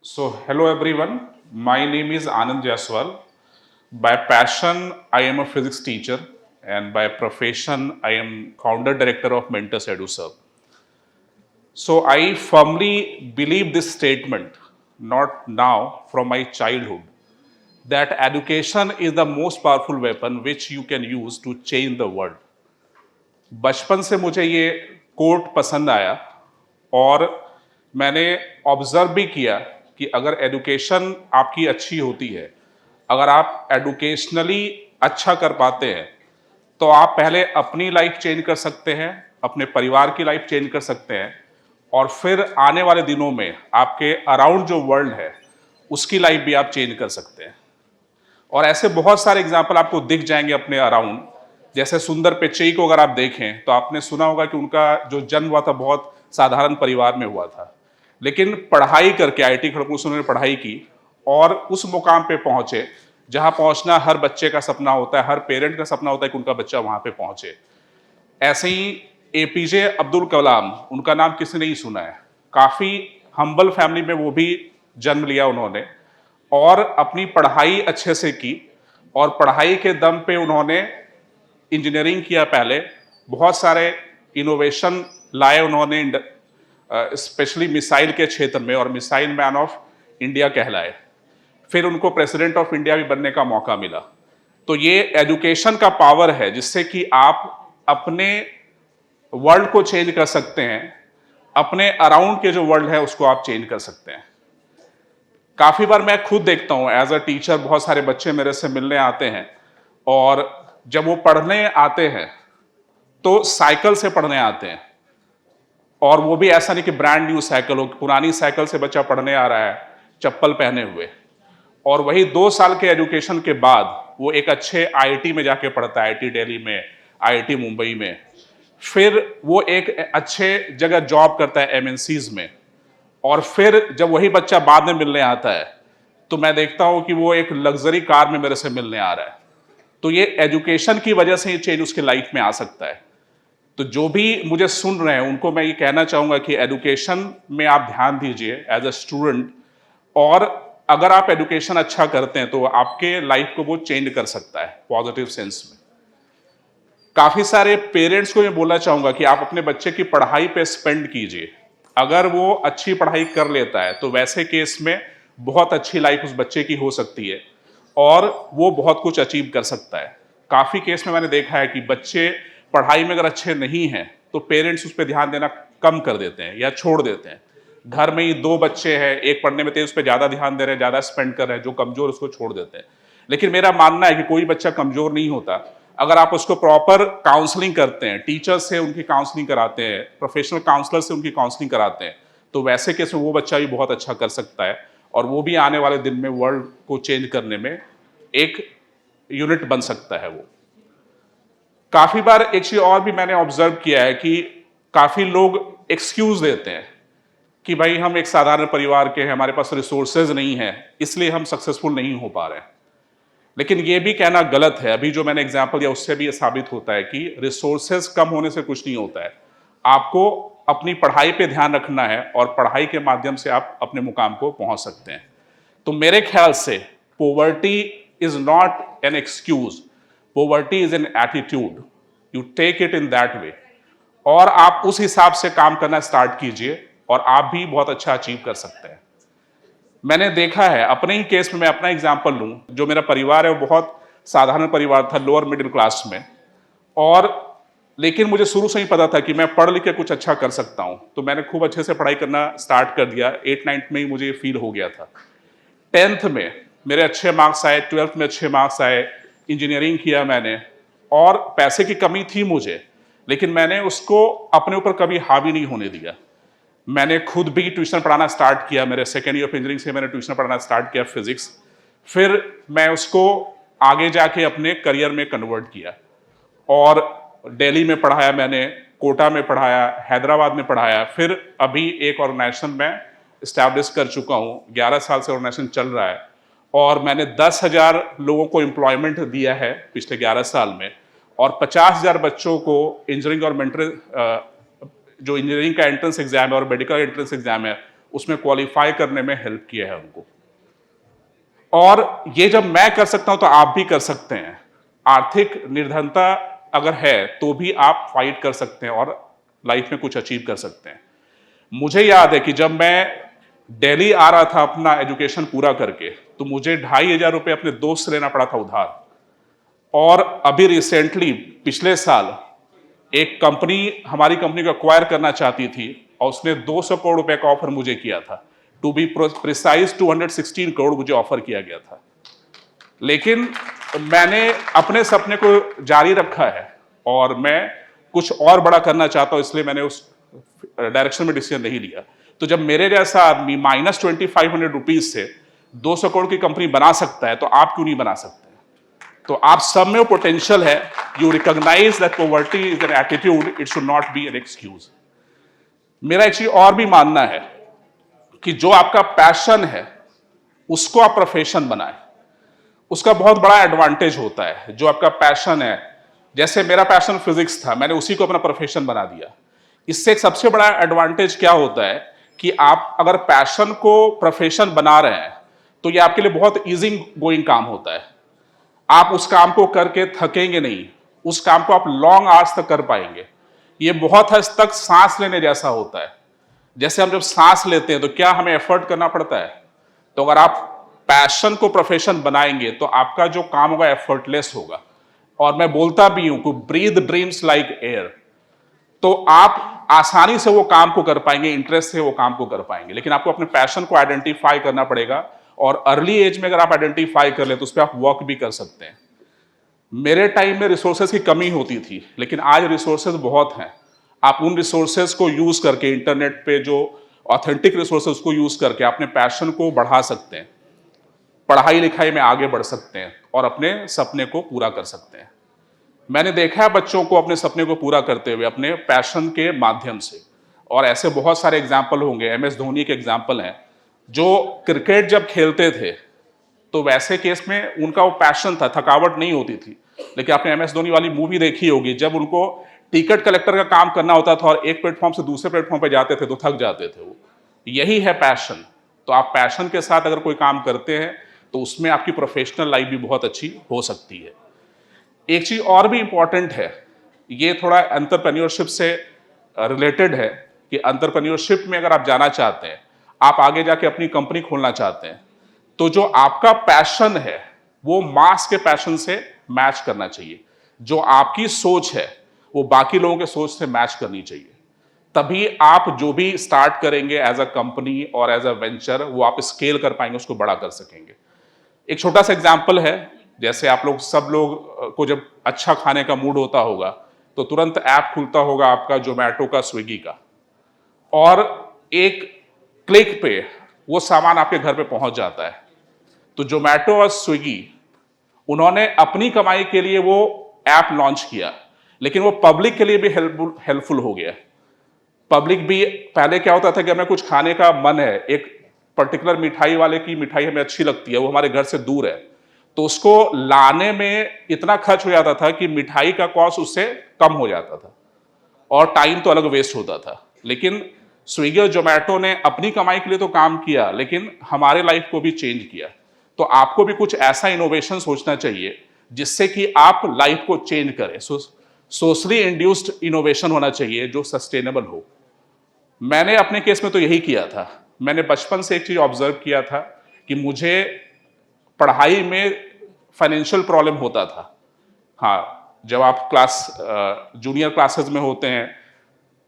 So, hello everyone. My name is Anand Jaiswal. By passion, I am a physics teacher, and by profession, I am founder director of Mentors EduServe. So, I firmly believe this statement, not now, from my childhood, that education is the most powerful weapon which you can use to change the world. बचपन से मुझे ये coat पसंद आया और मैंने observe भी किया कि अगर एजुकेशन आपकी अच्छी होती है, अगर आप एडुकेशनली अच्छा कर पाते हैं, तो आप पहले अपनी लाइफ चेंज कर सकते हैं, अपने परिवार की लाइफ चेंज कर सकते हैं और फिर आने वाले दिनों में आपके अराउंड जो वर्ल्ड है, उसकी लाइफ भी आप चेंज कर सकते हैं। और ऐसे बहुत सारे एग्जाम्पल आपको दिख जाएंगे अपने अराउंड। जैसे सुंदर पिच्चई को अगर आप देखें तो आपने सुना होगा कि उनका जो जन्म हुआ था बहुत साधारण परिवार में हुआ था, लेकिन पढ़ाई करके आईआईटी खड़गपुर से उन्होंने पढ़ाई की और उस मुकाम पे पहुंचे जहां पहुंचना हर बच्चे का सपना होता है, हर पेरेंट का सपना होता है कि उनका बच्चा वहां पे पहुंचे। ऐसे ही एपीजे अब्दुल कलाम, उनका नाम किसी ने नहीं सुना है। काफ़ी हम्बल फैमिली में वो भी जन्म लिया उन्होंने और अपनी पढ़ाई अच्छे से की और पढ़ाई के दम पे उन्होंने इंजीनियरिंग किया। पहले बहुत सारे इनोवेशन लाए उन्होंने, स्पेशली मिसाइल के क्षेत्र में, और मिसाइल मैन ऑफ इंडिया कहलाए। फिर उनको प्रेसिडेंट ऑफ इंडिया भी बनने का मौका मिला। तो ये एजुकेशन का पावर है जिससे कि आप अपने वर्ल्ड को चेंज कर सकते हैं, अपने अराउंड के जो वर्ल्ड है उसको आप चेंज कर सकते हैं। काफ़ी बार मैं खुद देखता हूँ एज अ टीचर, बहुत सारे बच्चे मेरे से मिलने आते हैं और जब वो पढ़ने आते हैं तो साइकिल से पढ़ने आते हैं, और वो भी ऐसा नहीं कि ब्रांड न्यू साइकिल हो, पुरानी साइकिल से बच्चा पढ़ने आ रहा है चप्पल पहने हुए। और वही 2 साल के एजुकेशन के बाद वो एक अच्छे आईआईटी में जाके पढ़ता है, आईआईटी दिल्ली में, आईआईटी मुंबई में। फिर वो एक अच्छे जगह जॉब करता है एमएनसीज में, और फिर जब वही बच्चा बाद में मिलने आता है तो मैं देखता हूं कि वो एक लग्जरी कार में मेरे से मिलने आ रहा है। तो ये एजुकेशन की वजह से ये चेंज उसके लाइफ में आ सकता है। तो जो भी मुझे सुन रहे हैं उनको मैं ये कहना चाहूंगा कि एजुकेशन में आप ध्यान दीजिए एज अ स्टूडेंट, और अगर आप एजुकेशन अच्छा करते हैं तो आपके लाइफ को वो चेंज कर सकता है पॉजिटिव सेंस में। काफी सारे पेरेंट्स को मैं बोलना चाहूंगा कि आप अपने बच्चे की पढ़ाई पे स्पेंड कीजिए। अगर वो अच्छी पढ़ाई कर लेता है तो वैसे केस में बहुत अच्छी लाइफ उस बच्चे की हो सकती है और वो बहुत कुछ अचीव कर सकता है। काफी केस में मैंने देखा है कि बच्चे पढ़ाई में अगर अच्छे नहीं हैं तो पेरेंट्स उस पर ध्यान देना कम कर देते हैं या छोड़ देते हैं। घर में ही 2 बच्चे हैं, एक पढ़ने में तेज, उस पर ज्यादा ध्यान दे रहे हैं, ज्यादा स्पेंड कर रहे हैं, जो कमजोर उसको छोड़ देते हैं। लेकिन मेरा मानना है कि कोई बच्चा कमजोर नहीं होता। अगर आप उसको प्रॉपर काउंसलिंग करते हैं, टीचर से उनकी काउंसलिंग कराते हैं, प्रोफेशनल काउंसलर से उनकी काउंसलिंग कराते हैं, तो वैसे केस में वो बच्चा भी बहुत अच्छा कर सकता है और वो भी आने वाले दिन में वर्ल्ड को चेंज करने में एक यूनिट बन सकता है। वो काफी बार एक चीज और भी मैंने ऑब्जर्व किया है कि काफी लोग एक्सक्यूज देते हैं कि भाई हम एक साधारण परिवार के हैं, हमारे पास रिसोर्सेज नहीं है, इसलिए हम सक्सेसफुल नहीं हो पा रहे हैं। लेकिन ये भी कहना गलत है। अभी जो मैंने एग्जांपल दिया उससे भी ये साबित होता है कि रिसोर्सेज कम होने से कुछ नहीं होता है। आपको अपनी पढ़ाई पे ध्यान रखना है और पढ़ाई के माध्यम से आप अपने मुकाम को पहुंच सकते हैं। तो मेरे ख्याल से poverty is not an excuse, poverty is an attitude. You take it in that way और आप उस हिसाब से काम करना स्टार्ट कीजिए और आप भी बहुत अच्छा अचीव कर सकते हैं। मैंने देखा है अपने ही केस में, मैं अपना एग्जाम्पल लूं, जो मेरा परिवार है वो बहुत साधारण परिवार था, लोअर मिडिल क्लास में, और लेकिन मुझे शुरू से ही पता था कि मैं पढ़ लिख के कुछ अच्छा कर सकता हूं। तो मैंने खूब अच्छे से पढ़ाई करना स्टार्ट कर दिया। 8-9 में ही मुझे फील हो गया था। 10th में मेरे अच्छे मार्क्स आए, 12th में अच्छे मार्क्स आए, इंजीनियरिंग किया मैंने, और पैसे की कमी थी मुझे, लेकिन मैंने उसको अपने ऊपर कभी हावी नहीं होने दिया। मैंने खुद भी ट्यूशन पढ़ाना स्टार्ट किया। मेरे सेकेंड ईयर ऑफ इंजीनियरिंग से मैंने ट्यूशन पढ़ाना स्टार्ट किया फिजिक्स। फिर मैं उसको आगे जाके अपने करियर में कन्वर्ट किया और दिल्ली में पढ़ाया मैंने, कोटा में पढ़ाया, हैदराबाद में पढ़ाया। फिर अभी एक ऑर्गेनाइजेशन में इस्टेब्लिश कर चुका हूँ, 11 साल से ऑर्गेनाइजेशन चल रहा है और मैंने 10,000 लोगों को एम्प्लॉयमेंट दिया है पिछले 11 साल में, और 50,000 बच्चों को इंजीनियरिंग और मेंटल, जो इंजीनियरिंग का एंट्रेंस एग्जाम है और मेडिकल एंट्रेंस एग्जाम है, उसमें क्वालिफाई करने में हेल्प किया है उनको। और ये जब मैं कर सकता हूं तो आप भी कर सकते हैं। आर्थिक निर्धनता अगर है तो भी आप फाइट कर सकते हैं और लाइफ में कुछ अचीव कर सकते हैं। मुझे याद है कि जब मैं दिल्ली आ रहा था अपना एजुकेशन पूरा करके, तो मुझे 2,500 अपने दोस्त से लेना पड़ा था उधार। और अभी रिसेंटली पिछले साल एक कंपनी हमारी कंपनी को एक्वायर करना चाहती थी और उसने 200 करोड़ रुपए का ऑफर मुझे किया था। टू बी प्रिसाइज 216 करोड़ मुझे ऑफर किया गया था। लेकिन मैंने अपने सपने को जारी रखा है और मैं कुछ और बड़ा करना चाहता हूं, इसलिए मैंने उस डायरेक्शन में डिसीजन नहीं लिया। तो जब मेरे जैसा आदमी -2500 से 200 करोड़ की कंपनी बना सकता है, तो आप क्यों नहीं बना सकते? तो आप सब में पोटेंशियल है। You recognise that poverty is an attitude, it should not be an excuse. मेरा एक चीज और भी मानना है कि जो आपका पैशन है उसको आप प्रोफेशन बनाएं। उसका बहुत बड़ा एडवांटेज होता है। जो आपका पैशन है, जैसे मेरा पैशन फिजिक्स था, मैंने उसी को अपना प्रोफेशन बना दिया। इससे एक सबसे बड़ा एडवांटेज क्या होता है कि आप अगर पैशन को प्रोफेशन बना रहे हैं तो ये आपके लिए बहुत इजी गोइंग काम होता है। आप उस काम को करके थकेंगे नहीं, उस काम को आप लॉन्ग आवर्स तक कर पाएंगे। ये बहुत हद तक सांस लेने जैसा होता है। जैसे हम जब सांस लेते हैं तो क्या हमें एफर्ट करना पड़ता है? तो अगर आप पैशन को प्रोफेशन बनाएंगे तो आपका जो काम होगा एफर्टलेस होगा। और मैं बोलता भी हूं कि ब्रीथ ड्रीम्स लाइक एयर। तो आप आसानी से वो काम को कर पाएंगे, इंटरेस्ट से वो काम को कर पाएंगे। लेकिन आपको अपने पैशन को आइडेंटिफाई करना पड़ेगा और अर्ली एज में अगर आप आइडेंटिफाई कर ले तो उस पर आप वर्क भी कर सकते हैं। मेरे टाइम में रिसोर्सेज की कमी होती थी, लेकिन आज रिसोर्सेज बहुत हैं। आप उन रिसोर्सेज को यूज करके, इंटरनेट पे जो ऑथेंटिक रिसोर्सेज को यूज करके अपने पैशन को बढ़ा सकते हैं, पढ़ाई लिखाई में आगे बढ़ सकते हैं और अपने सपने को पूरा कर सकते हैं। मैंने देखा है बच्चों को अपने सपने को पूरा करते हुए अपने पैशन के माध्यम से, और ऐसे बहुत सारे एग्जाम्पल होंगे। MS धोनी के एग्जाम्पल हैं, जो क्रिकेट जब खेलते थे तो वैसे केस में उनका वो पैशन था, थकावट नहीं होती थी। लेकिन आपने MS धोनी वाली मूवी देखी होगी, जब उनको टिकट कलेक्टर का काम करना होता था और एक प्लेटफॉर्म से दूसरे प्लेटफॉर्म पर जाते थे तो थक जाते थे वो। यही है पैशन। तो आप पैशन के साथ अगर कोई काम करते हैं तो उसमें आपकी प्रोफेशनल लाइफ भी बहुत अच्छी हो सकती है। एक चीज और भी इंपॉर्टेंट है, ये थोड़ा एंटरप्रेन्योरशिप से रिलेटेड है कि एंटरप्रेन्योरशिप में अगर आप जाना चाहते हैं, आप आगे जाके अपनी कंपनी खोलना चाहते हैं, तो जो आपका पैशन है वो मास के पैशन से मैच करना चाहिए। जो आपकी सोच है वो बाकी लोगों के सोच से मैच करनी चाहिए। तभी आप जो भी स्टार्ट करेंगे एज अ कंपनी और एज अ वेंचर, वो आप स्केल कर पाएंगे, उसको बड़ा कर सकेंगे। एक छोटा सा एग्जाम्पल है, जैसे आप लोग सब लोग को जब अच्छा खाने का मूड होता होगा तो तुरंत ऐप खुलता होगा आपका जोमेटो का, स्विगी का, और एक क्लिक पे वो सामान आपके घर पे पहुंच जाता है। तो जोमेटो और स्विगी, उन्होंने अपनी कमाई के लिए वो ऐप लॉन्च किया, लेकिन वो पब्लिक के लिए भी हेल्पफुल हो गया। पब्लिक भी, पहले क्या होता था कि हमें कुछ खाने का मन है, एक पर्टिकुलर मिठाई वाले की मिठाई हमें अच्छी लगती है, वो हमारे घर से दूर है, तो उसको लाने में इतना खर्च हो जाता था कि मिठाई का कॉस्ट उससे कम हो जाता था और टाइम तो अलग वेस्ट होता था। लेकिन स्विगी और जोमेटो ने अपनी कमाई के लिए तो काम किया, लेकिन हमारे लाइफ को भी चेंज किया। तो आपको भी कुछ ऐसा इनोवेशन सोचना चाहिए जिससे कि आप लाइफ को चेंज करें। सोशली इंड्यूस्ड इनोवेशन होना चाहिए जो सस्टेनेबल हो। मैंने अपने केस में तो यही किया था। मैंने बचपन से एक चीज ऑब्जर्व किया था कि मुझे पढ़ाई में फाइनेंशियल प्रॉब्लम होता था। हाँ, जब आप जूनियर क्लासेस में होते हैं,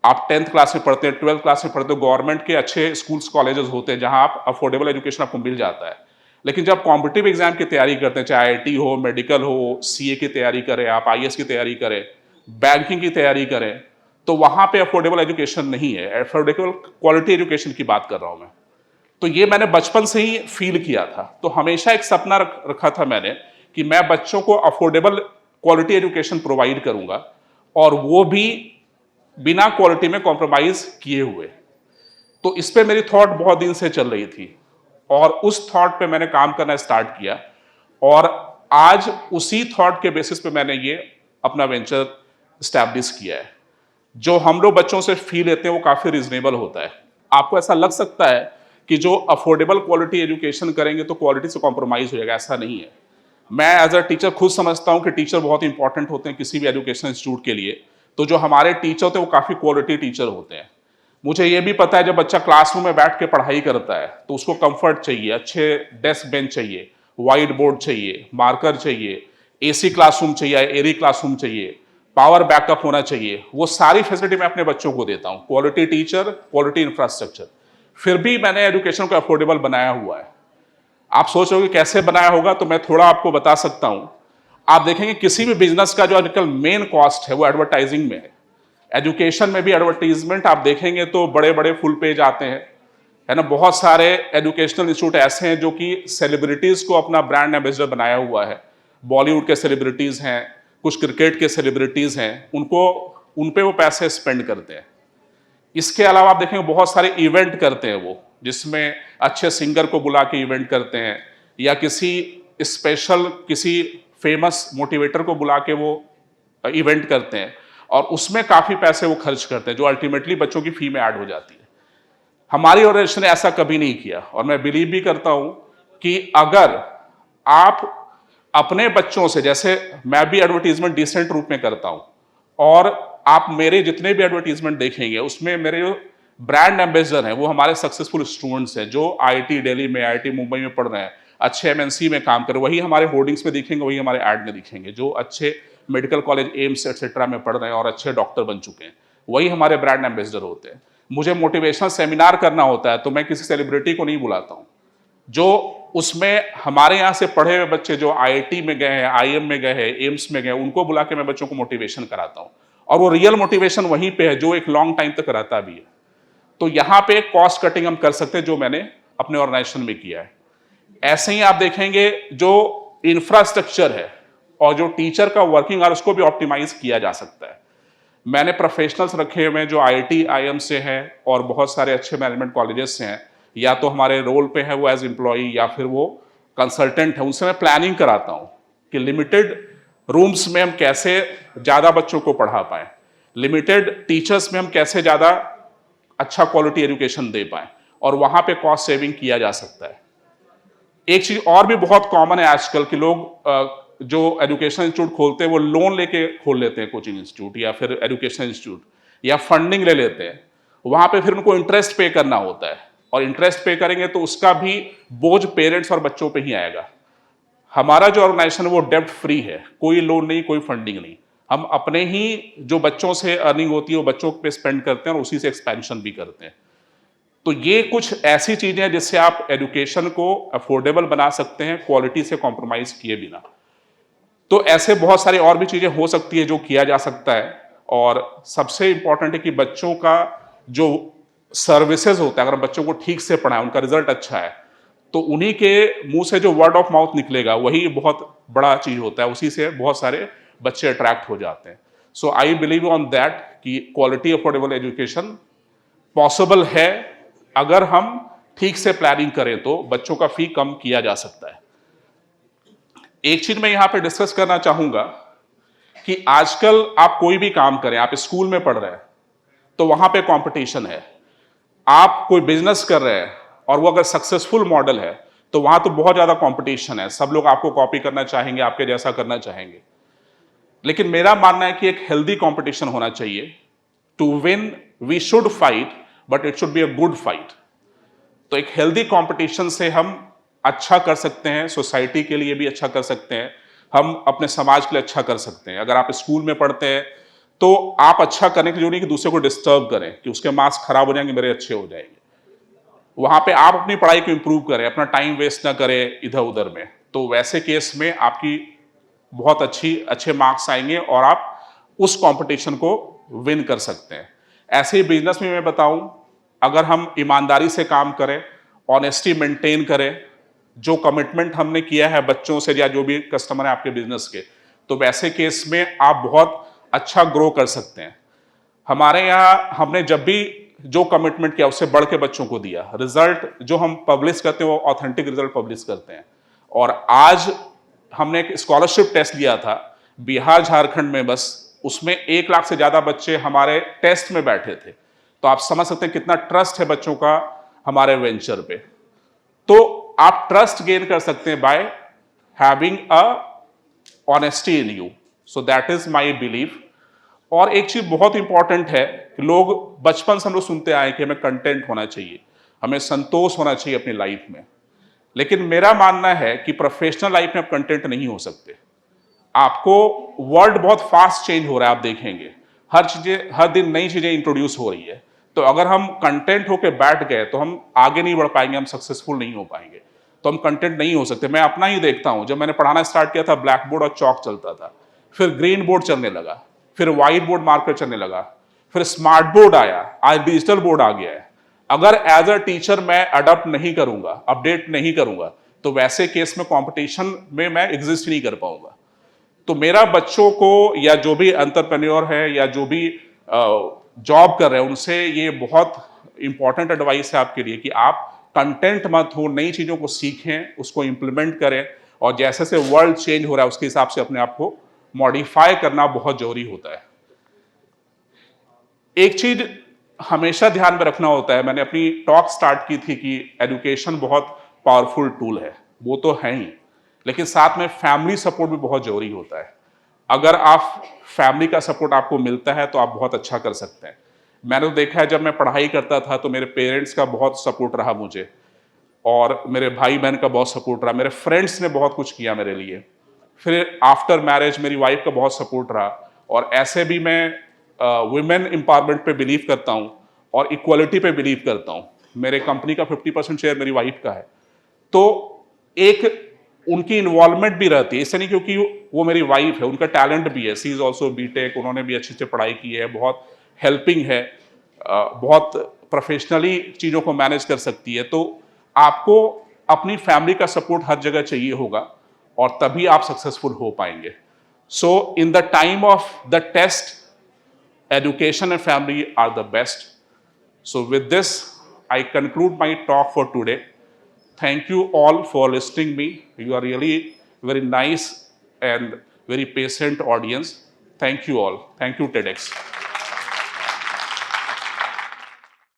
आप 10th क्लास में पढ़ते हैं, 12th क्लास में पढ़ते हो, गवर्नमेंट के अच्छे स्कूल्स कॉलेजेस होते हैं जहां आप अफोर्डेबल एजुकेशन आपको मिल जाता है। लेकिन जब कॉम्पिटिटिव एग्जाम की तैयारी करते हैं, चाहे IIT हो, मेडिकल हो, CA की तैयारी करें, आप IAS की तैयारी करें, बैंकिंग की तैयारी करें, तो वहां पे अफोर्डेबल एजुकेशन नहीं है। अफोर्डेबल क्वालिटी एजुकेशन की बात कर रहा हूं मैं। तो ये मैंने बचपन से ही फील किया था। तो हमेशा एक सपना रखा था मैंने कि मैं बच्चों को अफोर्डेबल क्वालिटी एजुकेशन प्रोवाइड करूंगा, और वो भी बिना क्वालिटी में कॉम्प्रोमाइज किए हुए। तो इस पे मेरी थॉट बहुत दिन से चल रही थी और उस थॉट पे मैंने काम करना स्टार्ट किया, और आज उसी थॉट के बेसिस पे मैंने ये अपना वेंचर स्टैब्लिश किया है। जो हम लोग बच्चों से फी लेते हैं वो काफी रीजनेबल होता है। आपको ऐसा लग सकता है कि जो अफोर्डेबल क्वालिटी एजुकेशन करेंगे तो क्वालिटी से कॉम्प्रोमाइज़ हो जाएगा, ऐसा नहीं है। मैं एज अ टीचर खुद समझता हूँ कि टीचर बहुत इंपॉर्टेंट होते हैं किसी भी एजुकेशन इंस्टीट्यूट के लिए। तो जो हमारे टीचर होते हैं वो काफ़ी क्वालिटी टीचर होते हैं। मुझे ये भी पता है जब बच्चा क्लासरूम में बैठ के पढ़ाई करता है तो उसको कंफर्ट चाहिए, अच्छे डेस्क बेंच चाहिए, वाइट बोर्ड चाहिए, मार्कर चाहिए, एसी क्लासरूम चाहिए, एरी क्लासरूम चाहिए, पावर बैकअप होना चाहिए। वो सारी फैसिलिटी मैं अपने बच्चों को देता हूँ। Quality teacher, quality infrastructure. फिर भी मैंने एजुकेशन को अफोर्डेबल बनाया हुआ है। आप सोच रहे हो कि कैसे बनाया होगा, तो मैं थोड़ा आपको बता सकता हूं। आप देखेंगे किसी भी बिजनेस का जो आजकल मेन कॉस्ट है वो एडवर्टाइजिंग में है। एजुकेशन में भी एडवर्टाइजमेंट आप देखेंगे तो बड़े बड़े फुल पेज आते हैं, है ना। बहुत सारे एजुकेशनल इंस्टीट्यूट ऐसे हैं जो कि सेलिब्रिटीज को अपना ब्रांड एम्बेसडर बनाया हुआ है। बॉलीवुड के सेलिब्रिटीज हैं, कुछ क्रिकेट के सेलिब्रिटीज हैं, उन पे वो पैसे स्पेंड करते हैं। इसके अलावा आप देखेंगे बहुत सारे इवेंट करते हैं वो, जिसमें अच्छे सिंगर को बुला के इवेंट करते हैं, या किसी स्पेशल किसी फेमस मोटिवेटर को बुला के वो इवेंट करते हैं, और उसमें काफ़ी पैसे वो खर्च करते हैं जो अल्टीमेटली बच्चों की फी में ऐड हो जाती है। हमारी ऑर्गेनाइजेशन ने ऐसा कभी नहीं किया, और मैं बिलीव भी करता हूं कि अगर आप अपने बच्चों से, जैसे मैं भी एडवर्टीजमेंट डिसेंट रूप में करता हूं, और आप मेरे जितने भी एडवर्टीजमेंट देखेंगे उसमें मेरे जो ब्रांड एम्बेसडर हैं वो हमारे सक्सेसफुल स्टूडेंट्स हैं जो आईआईटी दिल्ली में, आईआईटी मुंबई में पढ़ रहे हैं, अच्छे एमएनसी में काम कर रहे हैं। वही हमारे होर्डिंग्स में दिखेंगे, वही हमारे ऐड में दिखेंगे। जो अच्छे मेडिकल कॉलेज, एम्स एक्सेट्रा में पढ़ रहे हैं और अच्छे डॉक्टर बन चुके हैं, वही हमारे ब्रांड एम्बेसडर होते हैं। मुझे मोटिवेशनल सेमिनार करना होता है तो मैं किसी सेलिब्रिटी को नहीं बुलाता हूँ। जो उसमें हमारे यहाँ से पढ़े हुए बच्चे जो आईआईटी में गए हैं, आईएम में गए हैं, एम्स में गए, उनको बुला के मैं बच्चों को मोटिवेशन कराता हूँ, और वो रियल मोटिवेशन वहीं पे है जो एक लॉन्ग टाइम तक रहता भी है। तो यहाँ पे कॉस्ट कटिंग हम कर सकते हैं, जो मैंने अपने ऑर्गेनाइजेशन में किया है। ऐसे ही आप देखेंगे जो इंफ्रास्ट्रक्चर है और जो टीचर का वर्किंग आवर, उसको भी ऑप्टिमाइज किया जा सकता है। मैंने प्रोफेशनल्स रखे हुए हैं जो आईआईटी, आईएम से हैं और बहुत सारे अच्छे मैनेजमेंट कॉलेजेस से हैं, या तो हमारे रोल पे है वो एज एम्प्लॉई या फिर वो कंसल्टेंट है। उनसे मैं प्लानिंग कराता हूँ कि लिमिटेड रूम्स में हम कैसे ज़्यादा बच्चों को पढ़ा पाएं, लिमिटेड टीचर्स में हम कैसे ज़्यादा अच्छा क्वालिटी एजुकेशन दे पाएं, और वहाँ पे कॉस्ट सेविंग किया जा सकता है। एक चीज़ और भी बहुत कॉमन है आजकल कि लोग जो एजुकेशन इंस्टीट्यूट खोलते हैं वो लोन लेके खोल लेते हैं, कोचिंग इंस्टीट्यूट या फिर एजुकेशन इंस्टीट्यूट, या फंडिंग ले लेते हैं। वहाँ पे फिर उनको इंटरेस्ट पे करना होता है, और इंटरेस्ट पे करेंगे तो उसका भी बोझ पेरेंट्स और बच्चों पे ही आएगा। हमारा जो ऑर्गेनाइजेशन है वो डेब्ट फ्री है, कोई लोन नहीं, कोई फंडिंग नहीं। हम अपने ही जो बच्चों से अर्निंग होती है वो बच्चों पे स्पेंड करते हैं और उसी से एक्सपेंशन भी करते हैं। तो ये कुछ ऐसी चीजें हैं जिससे आप एजुकेशन को अफोर्डेबल बना सकते हैं, क्वालिटी से कॉम्प्रोमाइज किए बिना। तो ऐसे बहुत सारी और भी चीजें हो सकती है जो किया जा सकता है, और सबसे इंपॉर्टेंट है कि बच्चों का जो सर्विसेज होता है, अगर बच्चों को ठीक से पढ़ाएं, उनका रिजल्ट अच्छा है, तो उन्हीं के मुंह से जो वर्ड ऑफ माउथ निकलेगा वही बहुत बड़ा चीज होता है, उसी से बहुत सारे बच्चे अट्रैक्ट हो जाते हैं। सो आई बिलीव ऑन दैट कि क्वालिटी अफोर्डेबल एजुकेशन पॉसिबल है। अगर हम ठीक से प्लानिंग करें तो बच्चों का फी कम किया जा सकता है। एक चीज मैं यहां पे डिस्कस करना चाहूंगा कि आजकल आप कोई भी काम करें, आप स्कूल में पढ़ रहे हैं तो वहां पे कंपटीशन है। आप कोई बिजनेस कर रहे हैं और वो अगर सक्सेसफुल मॉडल है तो वहां तो बहुत ज्यादा कंपटीशन है, सब लोग आपको कॉपी करना चाहेंगे, आपके जैसा करना चाहेंगे। लेकिन मेरा मानना है कि एक हेल्दी कंपटीशन होना चाहिए। To win we should fight, but it should be a good fight. तो एक हेल्दी कंपटीशन से हम अच्छा कर सकते हैं, सोसाइटी के लिए भी अच्छा कर सकते हैं, हम अपने समाज के लिए अच्छा कर सकते हैं। अगर आप स्कूल में पढ़ते हैं तो आप अच्छा करने के लिए नहीं कि दूसरे को डिस्टर्ब करें कि उसके मार्क्स खराब हो जाएंगे, मेरे अच्छे हो जाएंगे। वहां पे आप अपनी पढ़ाई को इंप्रूव करें, अपना टाइम वेस्ट ना करें इधर उधर में। तो वैसे केस में आपकी बहुत अच्छे मार्क्स आएंगे और आप उस कंपटीशन को विन कर सकते हैं। ऐसे ही बिजनेस में मैं बताऊं, अगर हम ईमानदारी से काम करें, ऑनेस्टी मेंटेन करें, जो कमिटमेंट हमने किया है बच्चों से या जो भी कस्टमर है आपके बिजनेस के, तो वैसे केस में आप बहुत अच्छा ग्रो कर सकते हैं। हमारे यहाँ हमने जब भी जो कमिटमेंट किया उससे बढ़ के बच्चों को दिया। रिजल्ट जो हम पब्लिश करते हैं वो ऑथेंटिक रिजल्ट पब्लिश करते हैं। और आज हमने एक स्कॉलरशिप टेस्ट लिया था बिहार झारखंड में, बस उसमें 1 लाख से ज्यादा बच्चे हमारे टेस्ट में बैठे थे। तो आप समझ सकते हैं कितना ट्रस्ट है बच्चों का हमारे वेंचर पे। तो आप ट्रस्ट गेन कर सकते हैं by having a honesty in you. So that is my belief. और एक चीज बहुत इंपॉर्टेंट है कि लोग बचपन से हम लोग सुनते आए कि हमें कंटेंट होना चाहिए, हमें संतोष होना चाहिए अपनी लाइफ में। लेकिन मेरा मानना है कि प्रोफेशनल लाइफ में आप कंटेंट नहीं हो सकते। आपको वर्ल्ड बहुत फास्ट चेंज हो रहा है, आप देखेंगे हर दिन नई चीजें इंट्रोड्यूस हो रही है। तो अगर हम कंटेंट होके बैठ गए तो हम आगे नहीं बढ़ पाएंगे, हम सक्सेसफुल नहीं हो पाएंगे। तो हम कंटेंट नहीं हो सकते। मैं अपना ही देखता हूं, जब मैंने पढ़ाना स्टार्ट किया था ब्लैक बोर्ड और चौक चलता था, फिर ग्रीन बोर्ड चलने लगा, फिर व्हाइट बोर्ड मार्कर चलने लगा, फिर स्मार्ट बोर्ड आया, आज डिजिटल बोर्ड आ गया है। अगर एज अ टीचर मैं अडॉप्ट नहीं करूंगा, अपडेट नहीं करूंगा, तो वैसे केस में कंपटीशन में मैं एग्जिस्ट नहीं कर पाऊंगा। तो मेरा बच्चों को या जो भी एंटरप्रेन्योर है या जो भी जॉब कर रहे हैं उनसे ये बहुत इंपॉर्टेंट एडवाइस है आपके लिए कि आप कंटेंट मत हो, नई चीज़ों को सीखें, उसको इंप्लीमेंट करें, और जैसे से वर्ल्ड चेंज हो रहा है उसके हिसाब से अपने आप को मॉडिफाई करना बहुत जरूरी होता है। एक चीज हमेशा ध्यान में रखना होता है, मैंने अपनी टॉक स्टार्ट की थी कि एजुकेशन बहुत पावरफुल टूल है, वो तो है ही, लेकिन साथ में फैमिली सपोर्ट भी बहुत जरूरी होता है। अगर आप फैमिली का सपोर्ट आपको मिलता है तो आप बहुत अच्छा कर सकते हैं। मैंने तो देखा है, जब मैं पढ़ाई करता था तो मेरे पेरेंट्स का बहुत सपोर्ट रहा मुझे, और मेरे भाई बहन का बहुत सपोर्ट रहा, मेरे फ्रेंड्स ने बहुत कुछ किया मेरे लिए। फिर आफ्टर मैरिज मेरी वाइफ का बहुत सपोर्ट रहा। और ऐसे भी मैं वुमेन एम्पावरमेंट पे बिलीव करता हूँ और इक्वलिटी पे बिलीव करता हूँ। मेरे कंपनी का 50% शेयर मेरी वाइफ का है। तो एक उनकी इन्वॉल्वमेंट भी रहती है, इससे नहीं क्योंकि वो मेरी वाइफ है, उनका टैलेंट भी है, सी इज ऑल्सो बीटेक, उन्होंने भी अच्छे से पढ़ाई की है, बहुत हेल्पिंग है, बहुत प्रोफेशनली चीज़ों को मैनेज कर सकती है। तो आपको अपनी फैमिली का सपोर्ट हर जगह चाहिए होगा, और तभी आप सक्सेसफुल हो पाएंगे। So in the time of the test, education and family are the best. So with this, I conclude my talk for today. Thank you all for listening me. You are really very nice and very patient audience. Thank you all. Thank you, TEDx.